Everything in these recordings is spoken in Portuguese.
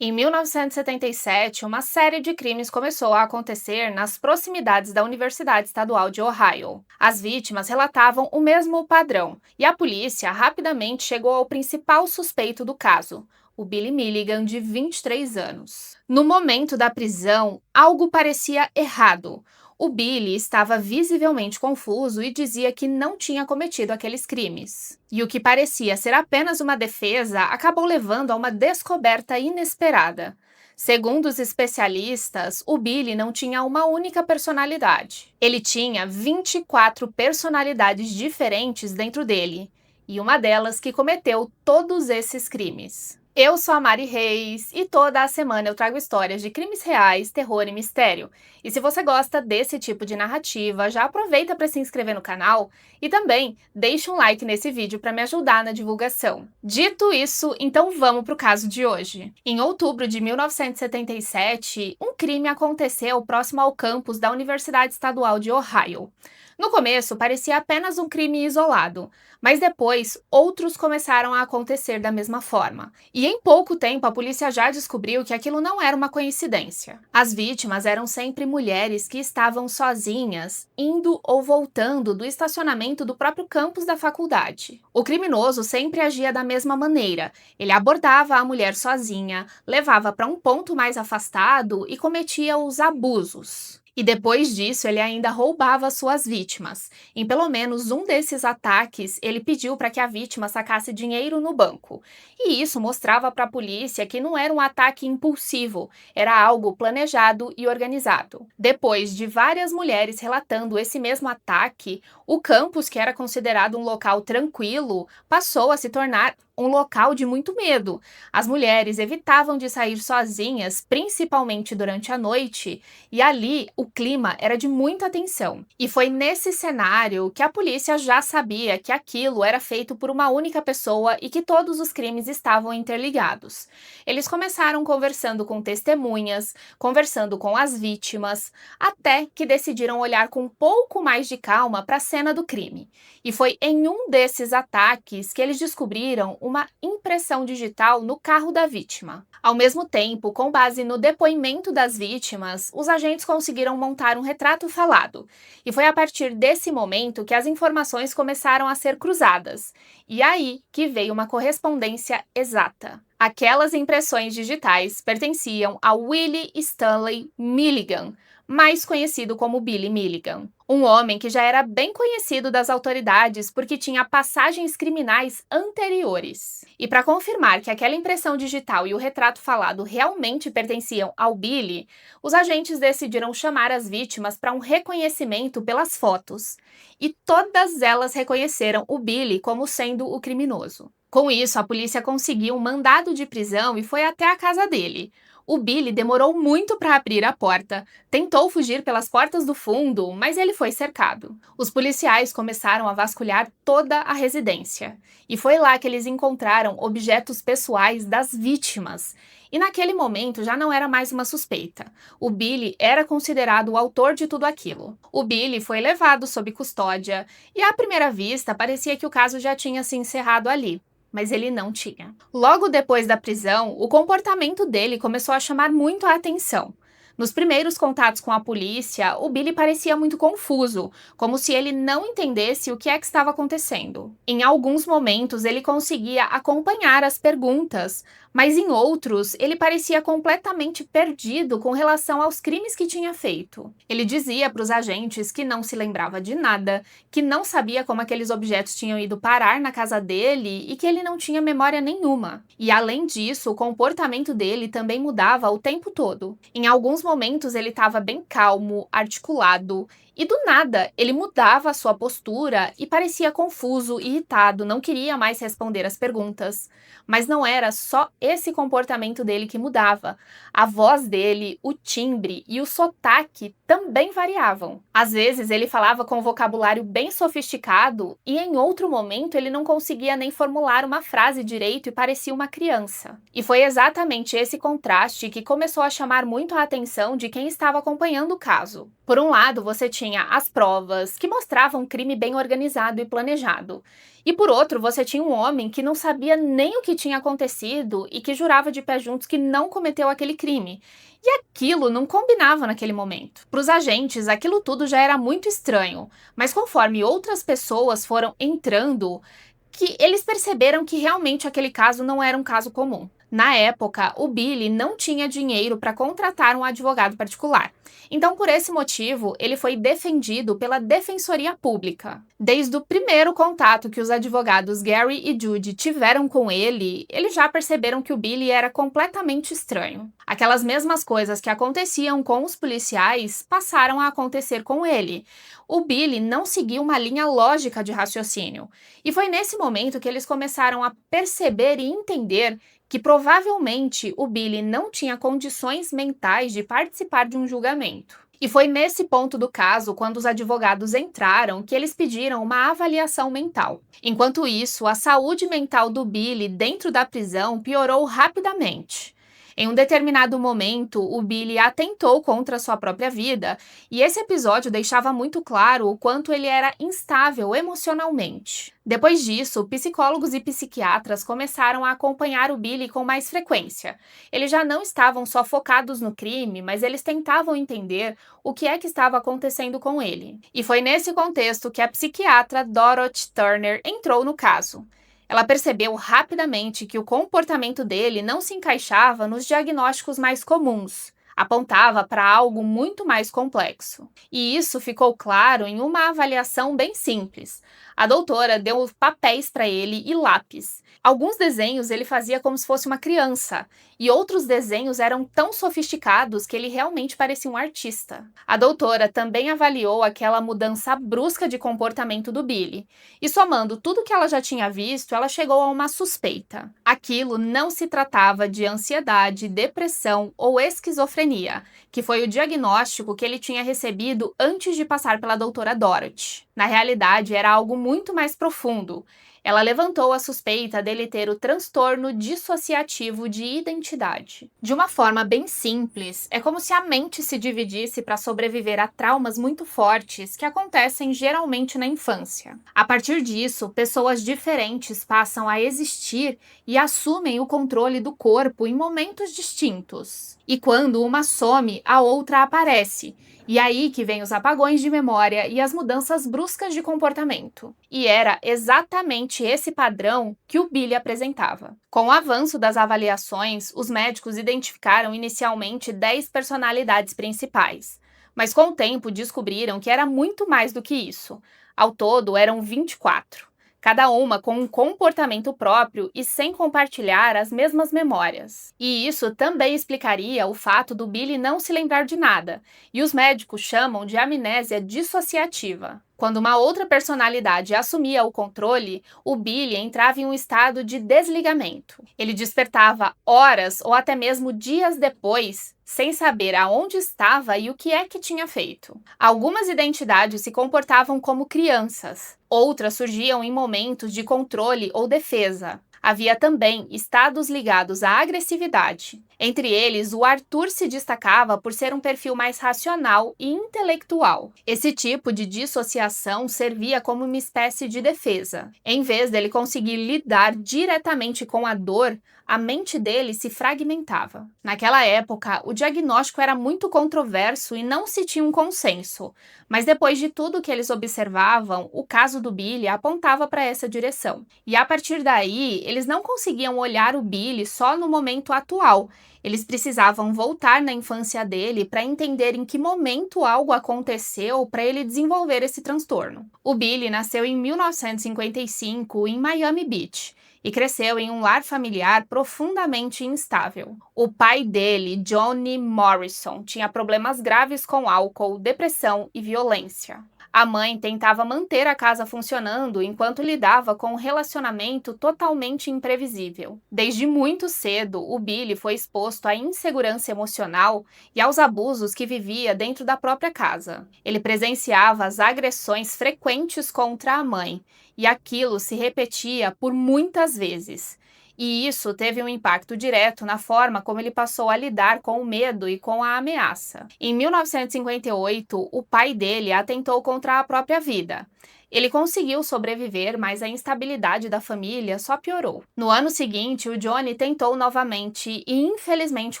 Em 1977, uma série de crimes começou a acontecer nas proximidades da Universidade Estadual de Ohio. As vítimas relatavam o mesmo padrão, e a polícia rapidamente chegou ao principal suspeito do caso, o Billy Milligan, de 23 anos. No momento da prisão, algo parecia errado. O Billy estava visivelmente confuso e dizia que não tinha cometido aqueles crimes. E o que parecia ser apenas uma defesa acabou levando a uma descoberta inesperada. Segundo os especialistas, o Billy não tinha uma única personalidade. Ele tinha 24 personalidades diferentes dentro dele, e uma delas que cometeu todos esses crimes. Eu sou a Mari Reis e toda a semana eu trago histórias de crimes reais, terror e mistério. E se você gosta desse tipo de narrativa, já aproveita para se inscrever no canal e também deixa um like nesse vídeo para me ajudar na divulgação. Dito isso, então vamos para o caso de hoje. Em outubro de 1977, um crime aconteceu próximo ao campus da Universidade Estadual de Ohio. No começo, parecia apenas um crime isolado, mas depois outros começaram a acontecer da mesma forma. E em pouco tempo a polícia já descobriu que aquilo não era uma coincidência. As vítimas eram sempre mulheres que estavam sozinhas, indo ou voltando do estacionamento do próprio campus da faculdade. O criminoso sempre agia da mesma maneira. Ele abordava a mulher sozinha, levava para um ponto mais afastado e cometia os abusos. E depois disso, ele ainda roubava suas vítimas. Em pelo menos um desses ataques, ele pediu para que a vítima sacasse dinheiro no banco. E isso mostrava para a polícia que não era um ataque impulsivo, era algo planejado e organizado. Depois de várias mulheres relatando esse mesmo ataque, o campus, que era considerado um local tranquilo, passou a se tornar um local de muito medo. As mulheres evitavam de sair sozinhas, principalmente durante a noite, e ali o clima era de muita tensão. E foi nesse cenário que a polícia já sabia que aquilo era feito por uma única pessoa e que todos os crimes estavam interligados. Eles começaram conversando com testemunhas, conversando com as vítimas, até que decidiram olhar com um pouco mais de calma para a cena do crime. E foi em um desses ataques que eles descobriram uma impressão digital no carro da vítima. Ao mesmo tempo, com base no depoimento das vítimas, os agentes conseguiram montar um retrato falado. E foi a partir desse momento que as informações começaram a ser cruzadas. E aí que veio uma correspondência exata. Aquelas impressões digitais pertenciam a Willie Stanley Milligan, mais conhecido como Billy Milligan. Um homem que já era bem conhecido das autoridades porque tinha passagens criminais anteriores. E para confirmar que aquela impressão digital e o retrato falado realmente pertenciam ao Billy, os agentes decidiram chamar as vítimas para um reconhecimento pelas fotos. E todas elas reconheceram o Billy como sendo o criminoso. Com isso, a polícia conseguiu um mandado de prisão e foi até a casa dele. O Billy demorou muito para abrir a porta, tentou fugir pelas portas do fundo, mas ele foi cercado. Os policiais começaram a vasculhar toda a residência, e foi lá que eles encontraram objetos pessoais das vítimas. E naquele momento já não era mais uma suspeita. O Billy era considerado o autor de tudo aquilo. O Billy foi levado sob custódia, e à primeira vista parecia que o caso já tinha se encerrado ali. Mas ele não tinha. Logo depois da prisão, o comportamento dele começou a chamar muito a atenção. Nos primeiros contatos com a polícia, o Billy parecia muito confuso, como se ele não entendesse o que é que estava acontecendo. Em alguns momentos, ele conseguia acompanhar as perguntas, mas em outros, ele parecia completamente perdido com relação aos crimes que tinha feito. Ele dizia para os agentes que não se lembrava de nada, que não sabia como aqueles objetos tinham ido parar na casa dele e que ele não tinha memória nenhuma. E além disso, o comportamento dele também mudava o tempo todo. Em alguns momentos ele estava bem calmo, articulado, e do nada ele mudava a sua postura e parecia confuso, irritado, não queria mais responder as perguntas. Mas não era só esse comportamento dele que mudava. A voz dele, o timbre e o sotaque também variavam. Às vezes ele falava com um vocabulário bem sofisticado e em outro momento ele não conseguia nem formular uma frase direito e parecia uma criança. E foi exatamente esse contraste que começou a chamar muito a atenção de quem estava acompanhando o caso. Por um lado, você tinha tinha as provas, que mostravam um crime bem organizado e planejado. E por outro, você tinha um homem que não sabia nem o que tinha acontecido e que jurava de pé juntos que não cometeu aquele crime. E aquilo não combinava naquele momento. Para os agentes, aquilo tudo já era muito estranho, mas conforme outras pessoas foram entrando, que eles perceberam que realmente aquele caso não era um caso comum. Na época, o Billy não tinha dinheiro para contratar um advogado particular. Então, por esse motivo, ele foi defendido pela Defensoria Pública. Desde o primeiro contato que os advogados Gary e Judy tiveram com ele, eles já perceberam que o Billy era completamente estranho. Aquelas mesmas coisas que aconteciam com os policiais passaram a acontecer com ele. O Billy não seguiu uma linha lógica de raciocínio. E foi nesse momento que eles começaram a perceber e entender que provavelmente o Billy não tinha condições mentais de participar de um julgamento. E foi nesse ponto do caso, quando os advogados entraram, que eles pediram uma avaliação mental. Enquanto isso, a saúde mental do Billy dentro da prisão piorou rapidamente. Em um determinado momento, o Billy atentou contra sua própria vida, e esse episódio deixava muito claro o quanto ele era instável emocionalmente. Depois disso, psicólogos e psiquiatras começaram a acompanhar o Billy com mais frequência. Eles já não estavam só focados no crime, mas eles tentavam entender o que é que estava acontecendo com ele. E foi nesse contexto que a psiquiatra Dorothy Turner entrou no caso. Ela percebeu rapidamente que o comportamento dele não se encaixava nos diagnósticos mais comuns, apontava para algo muito mais complexo. E isso ficou claro em uma avaliação bem simples. A doutora deu papéis para ele e lápis. Alguns desenhos ele fazia como se fosse uma criança, e outros desenhos eram tão sofisticados que ele realmente parecia um artista. A doutora também avaliou aquela mudança brusca de comportamento do Billy, e somando tudo que ela já tinha visto, ela chegou a uma suspeita. Aquilo não se tratava de ansiedade, depressão ou esquizofrenia, que foi o diagnóstico que ele tinha recebido antes de passar pela doutora Dorothy. Na realidade, era algo muito mais profundo. Ela levantou a suspeita dele ter o transtorno dissociativo de identidade. De uma forma bem simples, é como se a mente se dividisse para sobreviver a traumas muito fortes que acontecem geralmente na infância. A partir disso, pessoas diferentes passam a existir e assumem o controle do corpo em momentos distintos. E quando uma some, a outra aparece. E aí que vem os apagões de memória e as mudanças bruscas de comportamento. E era exatamente esse padrão que o Billy apresentava. Com o avanço das avaliações, os médicos identificaram inicialmente 10 personalidades principais. Mas com o tempo descobriram que era muito mais do que isso. Ao todo, eram 24. Cada uma com um comportamento próprio e sem compartilhar as mesmas memórias. E isso também explicaria o fato do Billy não se lembrar de nada, e os médicos chamam de amnésia dissociativa. Quando uma outra personalidade assumia o controle, o Billy entrava em um estado de desligamento. Ele despertava horas ou até mesmo dias depois, sem saber aonde estava e o que é que tinha feito. Algumas identidades se comportavam como crianças, outras surgiam em momentos de controle ou defesa. Havia também estados ligados à agressividade. Entre eles, o Arthur se destacava por ser um perfil mais racional e intelectual. Esse tipo de dissociação servia como uma espécie de defesa. Em vez dele conseguir lidar diretamente com a dor, a mente dele se fragmentava. Naquela época, o diagnóstico era muito controverso e não se tinha um consenso, mas depois de tudo que eles observavam, o caso do Billy apontava para essa direção. E a partir daí, eles não conseguiam olhar o Billy só no momento atual. Eles precisavam voltar na infância dele para entender em que momento algo aconteceu para ele desenvolver esse transtorno. O Billy nasceu em 1955 em Miami Beach e cresceu em um lar familiar profundamente instável. O pai dele, Johnny Morrison, tinha problemas graves com álcool, depressão e violência. A mãe tentava manter a casa funcionando enquanto lidava com um relacionamento totalmente imprevisível. Desde muito cedo, o Billy foi exposto à insegurança emocional e aos abusos que vivia dentro da própria casa. Ele presenciava as agressões frequentes contra a mãe, e aquilo se repetia por muitas vezes. E isso teve um impacto direto na forma como ele passou a lidar com o medo e com a ameaça. Em 1958, o pai dele atentou contra a própria vida. Ele conseguiu sobreviver, mas a instabilidade da família só piorou. No ano seguinte, o Johnny tentou novamente e infelizmente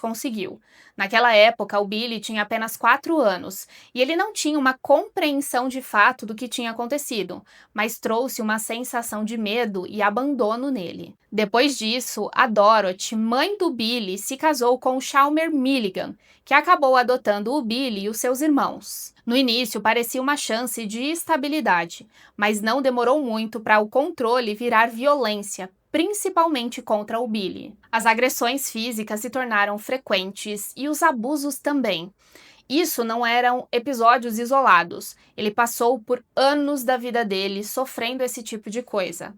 conseguiu. Naquela época, o Billy tinha apenas 4 anos e ele não tinha uma compreensão de fato do que tinha acontecido, mas trouxe uma sensação de medo e abandono nele. Depois disso, a Dorothy, mãe do Billy, se casou com o Chalmer Milligan, que acabou adotando o Billy e os seus irmãos. No início, parecia uma chance de estabilidade, mas não demorou muito para o controle virar violência, principalmente contra o Billy. As agressões físicas se tornaram frequentes e os abusos também. Isso não eram episódios isolados. Ele passou por anos da vida dele sofrendo esse tipo de coisa.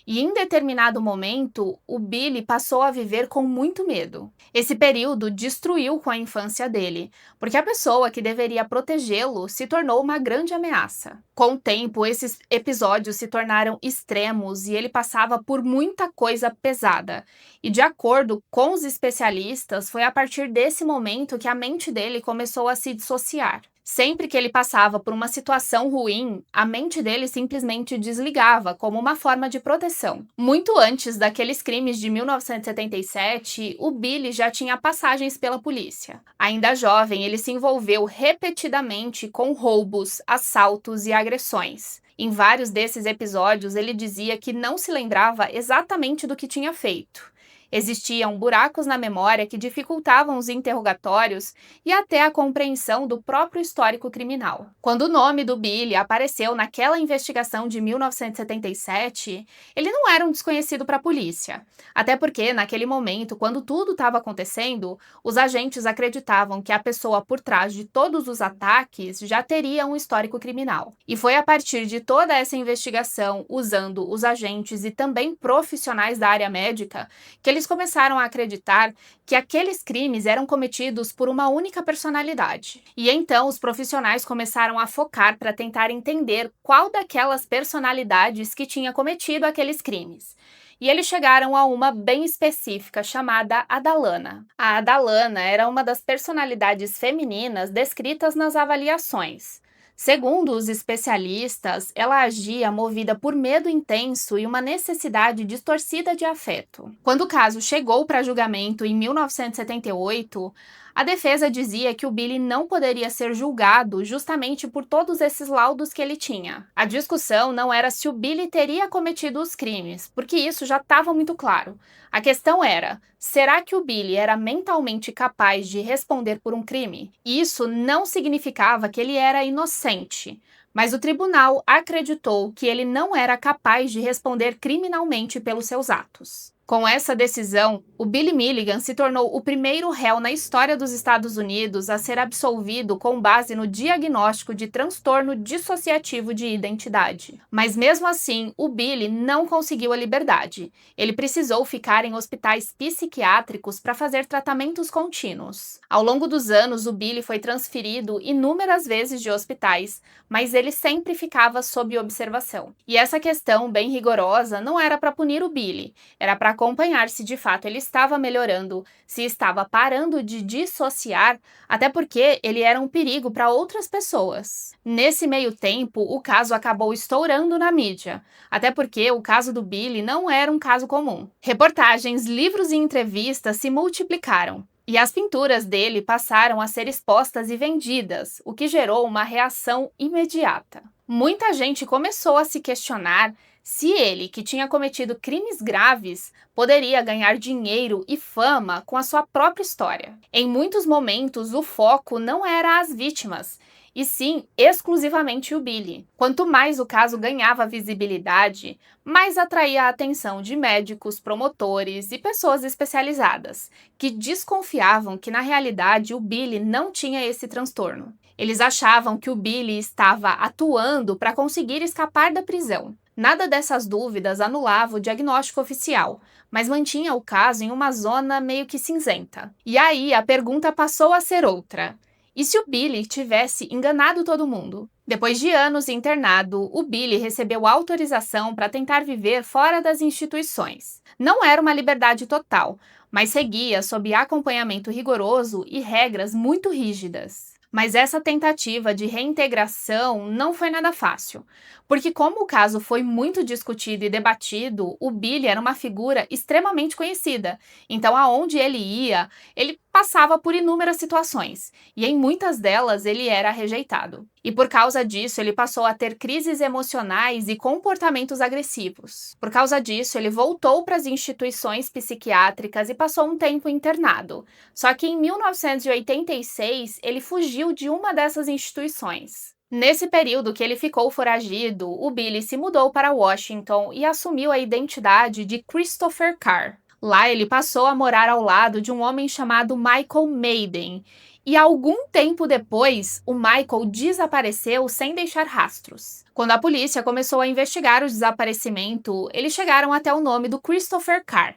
E em determinado momento, o Billy passou a viver com muito medo. Esse período destruiu com a infância dele, porque a pessoa que deveria protegê-lo se tornou uma grande ameaça. Com o tempo, esses episódios se tornaram extremos e ele passava por muita coisa pesada. E de acordo com os especialistas, foi a partir desse momento que a mente dele começou a se dissociar. Sempre que ele passava por uma situação ruim, a mente dele simplesmente desligava, como uma forma de proteção. Muito antes daqueles crimes de 1977, o Billy já tinha passagens pela polícia. Ainda jovem, ele se envolveu repetidamente com roubos, assaltos e agressões. Em vários desses episódios, ele dizia que não se lembrava exatamente do que tinha feito. Existiam buracos na memória que dificultavam os interrogatórios e até a compreensão do próprio histórico criminal. Quando o nome do Billy apareceu naquela investigação de 1977, ele não era um desconhecido para a polícia. Até porque, naquele momento, quando tudo estava acontecendo, os agentes acreditavam que a pessoa por trás de todos os ataques já teria um histórico criminal. E foi a partir de toda essa investigação, usando os agentes e também profissionais da área médica, que eles começaram a acreditar que aqueles crimes eram cometidos por uma única personalidade. E então os profissionais começaram a focar para tentar entender qual daquelas personalidades que tinha cometido aqueles crimes. E eles chegaram a uma bem específica, chamada Adalana. A Adalana era uma das personalidades femininas descritas nas avaliações. Segundo os especialistas, ela agia movida por medo intenso e uma necessidade distorcida de afeto. Quando o caso chegou para julgamento em 1978, a defesa dizia que o Billy não poderia ser julgado justamente por todos esses laudos que ele tinha. A discussão não era se o Billy teria cometido os crimes, porque isso já estava muito claro. A questão era, será que o Billy era mentalmente capaz de responder por um crime? Isso não significava que ele era inocente, mas o tribunal acreditou que ele não era capaz de responder criminalmente pelos seus atos. Com essa decisão, o Billy Milligan se tornou o primeiro réu na história dos Estados Unidos a ser absolvido com base no diagnóstico de transtorno dissociativo de identidade. Mas mesmo assim, o Billy não conseguiu a liberdade. Ele precisou ficar em hospitais psiquiátricos para fazer tratamentos contínuos. Ao longo dos anos, o Billy foi transferido inúmeras vezes de hospitais, mas ele sempre ficava sob observação. E essa questão bem rigorosa não era para punir o Billy, era para acompanhar se de fato ele estava melhorando, se estava parando de dissociar, até porque ele era um perigo para outras pessoas. Nesse meio tempo, o caso acabou estourando na mídia, até porque o caso do Billy não era um caso comum. Reportagens, livros e entrevistas se multiplicaram. E as pinturas dele passaram a ser expostas e vendidas, o que gerou uma reação imediata. Muita gente começou a se questionar se ele, que tinha cometido crimes graves, poderia ganhar dinheiro e fama com a sua própria história. Em muitos momentos, o foco não era as vítimas, e sim exclusivamente o Billy. Quanto mais o caso ganhava visibilidade, mais atraía a atenção de médicos, promotores e pessoas especializadas, que desconfiavam que na realidade o Billy não tinha esse transtorno. Eles achavam que o Billy estava atuando para conseguir escapar da prisão. Nada dessas dúvidas anulava o diagnóstico oficial, mas mantinha o caso em uma zona meio que cinzenta. E aí a pergunta passou a ser outra. E se o Billy tivesse enganado todo mundo? Depois de anos internado, o Billy recebeu autorização para tentar viver fora das instituições. Não era uma liberdade total, mas seguia sob acompanhamento rigoroso e regras muito rígidas. Mas essa tentativa de reintegração não foi nada fácil, porque, como o caso foi muito discutido e debatido, o Billy era uma figura extremamente conhecida. Então, aonde ele ia, ele passava por inúmeras situações, e em muitas delas ele era rejeitado. E por causa disso, ele passou a ter crises emocionais e comportamentos agressivos. Por causa disso, ele voltou para as instituições psiquiátricas e passou um tempo internado. Só que em 1986, ele fugiu de uma dessas instituições. Nesse período que ele ficou foragido, o Billy se mudou para Washington e assumiu a identidade de Christopher Carr. Lá ele passou a morar ao lado de um homem chamado Michael Maiden. E algum tempo depois, o Michael desapareceu sem deixar rastros. Quando a polícia começou a investigar o desaparecimento, eles chegaram até o nome do Christopher Carr,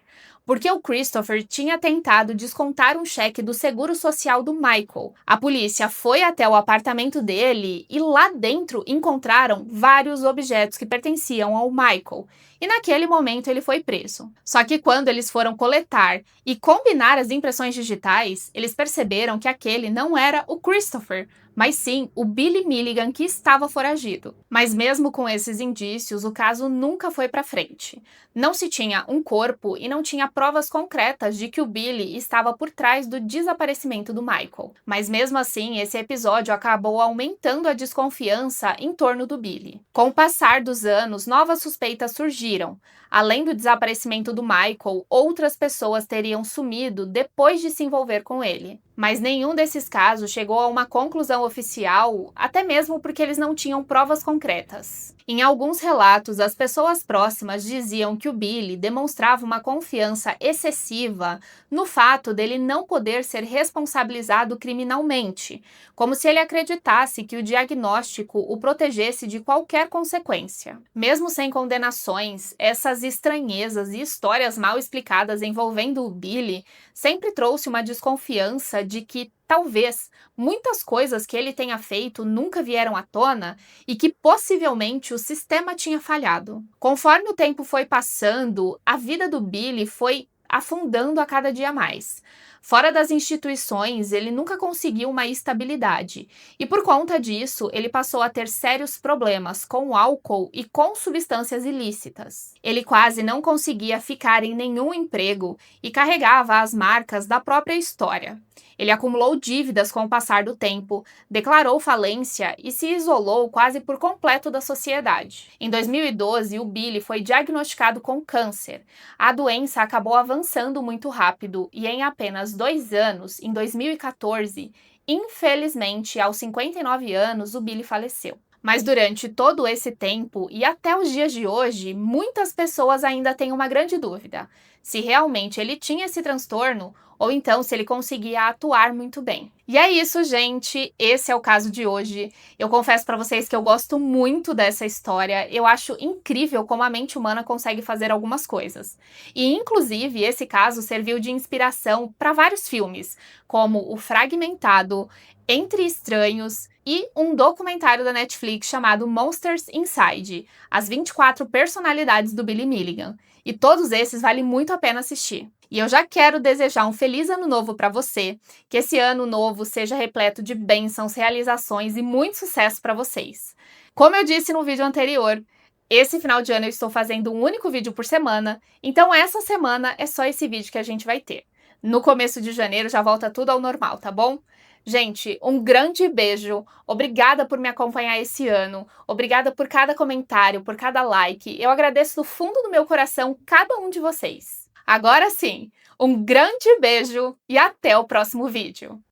porque o Christopher tinha tentado descontar um cheque do seguro social do Michael. A polícia foi até o apartamento dele e lá dentro encontraram vários objetos que pertenciam ao Michael. E naquele momento ele foi preso. Só que quando eles foram coletar e combinar as impressões digitais, eles perceberam que aquele não era o Christopher, mas sim o Billy Milligan que estava foragido. Mas mesmo com esses indícios, o caso nunca foi para frente. Não se tinha um corpo e não tinha provas concretas de que o Billy estava por trás do desaparecimento do Michael. Mas mesmo assim, esse episódio acabou aumentando a desconfiança em torno do Billy. Com o passar dos anos, novas suspeitas surgiram. Além do desaparecimento do Michael, outras pessoas teriam sumido depois de se envolver com ele. Mas nenhum desses casos chegou a uma conclusão oficial, até mesmo porque eles não tinham provas concretas. Em alguns relatos, as pessoas próximas diziam que o Billy demonstrava uma confiança excessiva no fato dele não poder ser responsabilizado criminalmente, como se ele acreditasse que o diagnóstico o protegesse de qualquer consequência. Mesmo sem condenações, essas estranhezas e histórias mal explicadas envolvendo o Billy sempre trouxe uma desconfiança de que talvez muitas coisas que ele tenha feito nunca vieram à tona e que possivelmente o sistema tinha falhado. Conforme o tempo foi passando, a vida do Billy foi afundando a cada dia mais. Fora das instituições, ele nunca conseguiu uma estabilidade, e por conta disso, ele passou a ter sérios problemas com o álcool e com substâncias ilícitas. Ele quase não conseguia ficar em nenhum emprego e carregava as marcas da própria história. Ele acumulou dívidas com o passar do tempo, declarou falência e se isolou quase por completo da sociedade. Em 2012, o Billy foi diagnosticado com câncer. A doença acabou avançando muito rápido e em apenas 2 anos, em 2014, infelizmente, aos 59 anos, o Billy faleceu. Mas durante todo esse tempo e até os dias de hoje, muitas pessoas ainda têm uma grande dúvida: se realmente ele tinha esse transtorno ou então se ele conseguia atuar muito bem. E é isso, gente. Esse é o caso de hoje. Eu confesso pra vocês que eu gosto muito dessa história. Eu acho incrível como a mente humana consegue fazer algumas coisas. E, inclusive, esse caso serviu de inspiração para vários filmes, como O Fragmentado, Entre Estranhos e um documentário da Netflix chamado Monsters Inside, as 24 personalidades do Billy Milligan. E todos esses vale muito a pena assistir. E eu já quero desejar um feliz ano novo para você, que esse ano novo seja repleto de bênçãos, realizações e muito sucesso para vocês. Como eu disse no vídeo anterior, esse final de ano eu estou fazendo um único vídeo por semana, então essa semana é só esse vídeo que a gente vai ter. No começo de janeiro já volta tudo ao normal, tá bom? Gente, um grande beijo, obrigada por me acompanhar esse ano, obrigada por cada comentário, por cada like, eu agradeço do fundo do meu coração cada um de vocês. Agora sim, um grande beijo e até o próximo vídeo!